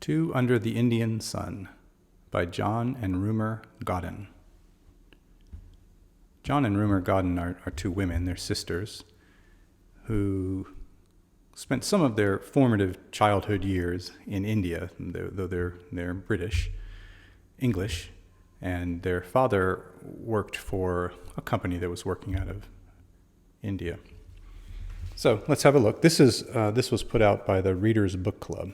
Two Under the Indian Sun by John and Rumer Godden. John and Rumer Godden are two women, they're sisters, who spent some of their formative childhood years in India, though they're British, English, and their father worked for a company that was working out of India. So let's have a look. This was put out by the Reader's Book Club.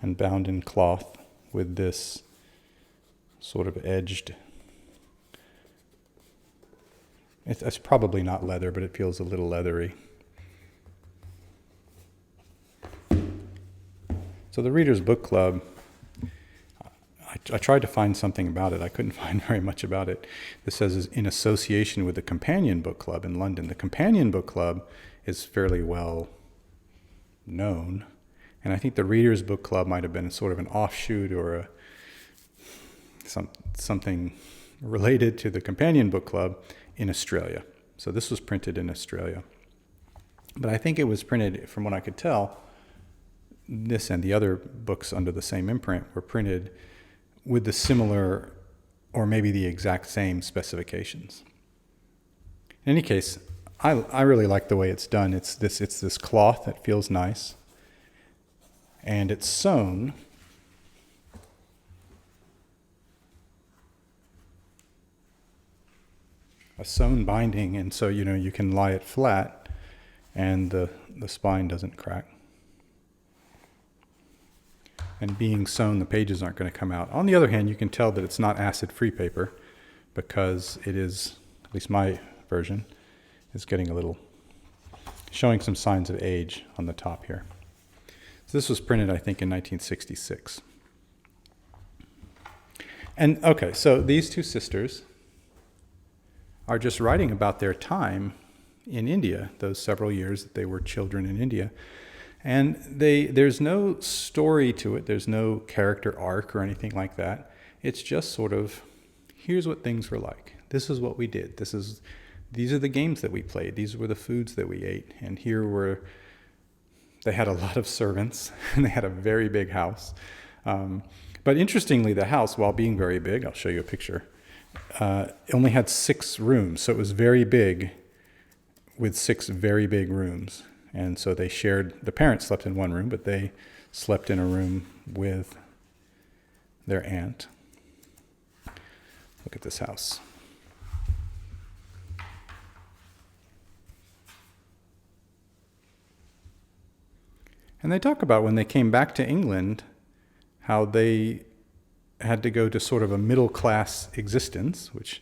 And bound in cloth with this sort of edged, it's probably not leather, but it feels a little leathery. So the Reader's Book Club, I tried to find something about it. I couldn't find very much about it. This says is in association with the Companion Book Club in London. The Companion Book Club is fairly well known. And I think the Reader's Book Club might have been sort of an offshoot or something related to the Companion Book Club in Australia. So this was printed in Australia. But I think it was printed, from what I could tell, this and the other books under the same imprint were printed with the similar or maybe the exact same specifications. In any case, I really like the way it's done. It's this cloth that feels nice. And it's sewn a sewn binding, and so you can lie it flat and the spine doesn't crack. And being sewn, the pages aren't going to come out. On the other hand, you can tell that it's not acid-free paper because it is, at least my version, is getting showing some signs of age on the top here. This was printed, I think, in 1966. And okay, so these two sisters are just writing about their time in India, those several years that they were children in India. And there's no story to it. There's no character arc or anything like that. It's just sort of, here's what things were like. This is what we did. These are the games that we played. These were the foods that we ate. And they had a lot of servants, and they had a very big house. But interestingly, the house, while being very big, I'll show you a picture, only had 6 rooms. So it was very big with 6 very big rooms. And so the parents slept in one room, but they slept in a room with their aunt. Look at this house. And they talk about when they came back to England, how they had to go to sort of a middle-class existence, which,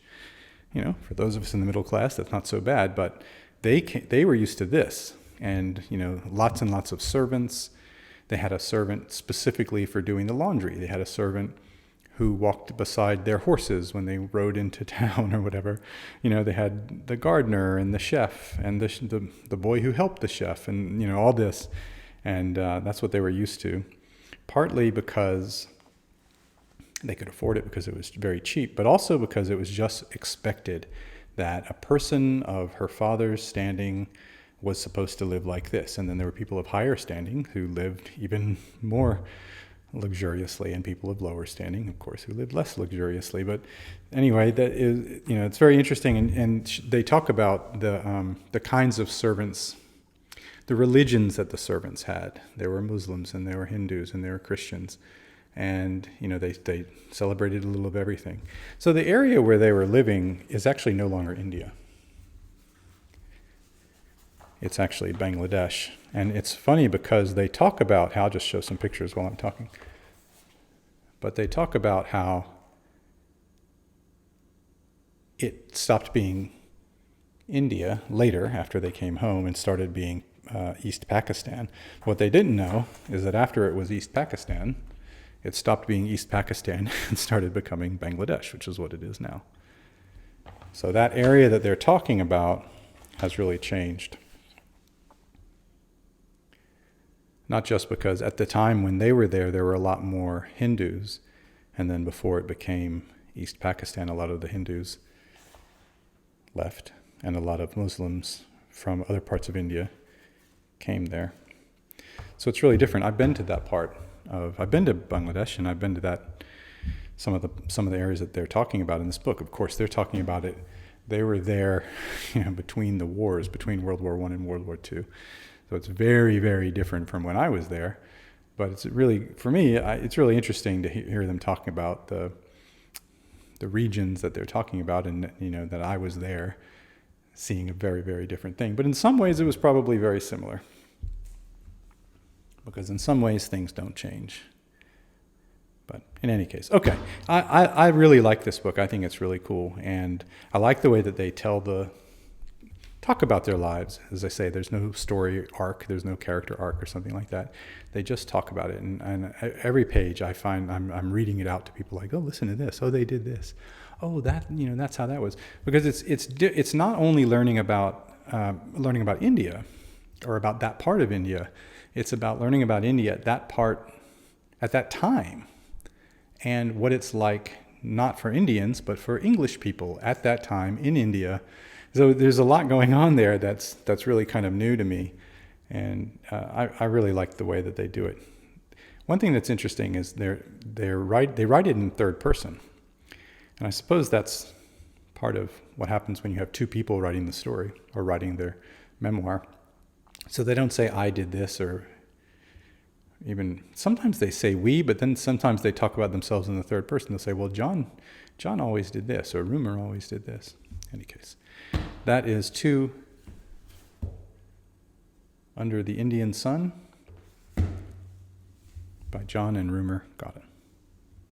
for those of us in the middle class, that's not so bad, but they were used to this. And, lots and lots of servants. They had a servant specifically for doing the laundry. They had a servant who walked beside their horses when they rode into town or whatever. They had the gardener and the chef and the boy who helped the chef and, all this. And that's what they were used to, partly because they could afford it because it was very cheap, but also because it was just expected that a person of her father's standing was supposed to live like this. And then there were people of higher standing who lived even more luxuriously, and people of lower standing, of course, who lived less luxuriously. But anyway, that is, it's very interesting. And they talk about the kinds of servants, the religions that the servants had. There were Muslims, and there were Hindus, and there were Christians. And, they celebrated a little of everything. So the area where they were living is actually no longer India. It's actually Bangladesh. And it's funny because they talk about how, I'll just show some pictures while I'm talking, but they talk about how it stopped being India later after they came home and started being East Pakistan. What they didn't know is that after it was East Pakistan, it stopped being East Pakistan and started becoming Bangladesh, which is what it is now. So that area that they're talking about has really changed. Not just because at the time when they were there were a lot more Hindus, and then before it became East Pakistan, a lot of the Hindus left, and a lot of Muslims from other parts of India came there. So it's really different. I've been to that part I've been to Bangladesh, and I've been to some of the areas that they're talking about in this book. Of course, they're talking about it. They were there, between the wars, between World War I and World War II. So it's very, very different from when I was there. But it's really, for me, it's really interesting to hear them talking about the regions that they're talking about, and that I was there, seeing a very, very different thing. But in some ways, it was probably very similar, because in some ways things don't change. But in any case, okay. I really like this book. I think it's really cool, and I like the way that they talk about their lives. As I say, there's no story arc, there's no character arc or something like that. They just talk about it, and every page I find I'm reading it out to people like, oh, listen to this. Oh, they did this. Oh, that that's how that was. Because it's not only learning about India, or about that part of India. It's about learning about India at that time, and what it's like, not for Indians, but for English people at that time in India. So there's a lot going on there that's really kind of new to me, and I really like the way that they do it. One thing that's interesting is they write it in third person, and I suppose that's part of what happens when you have two people writing the story or writing their memoir. So they don't say I did this, or even sometimes they say we, but then sometimes they talk about themselves in the third person. They'll say, well, John always did this, or Rumer always did this. In any case, that is 2 Under the Indian Sun by John and Rumer Godden.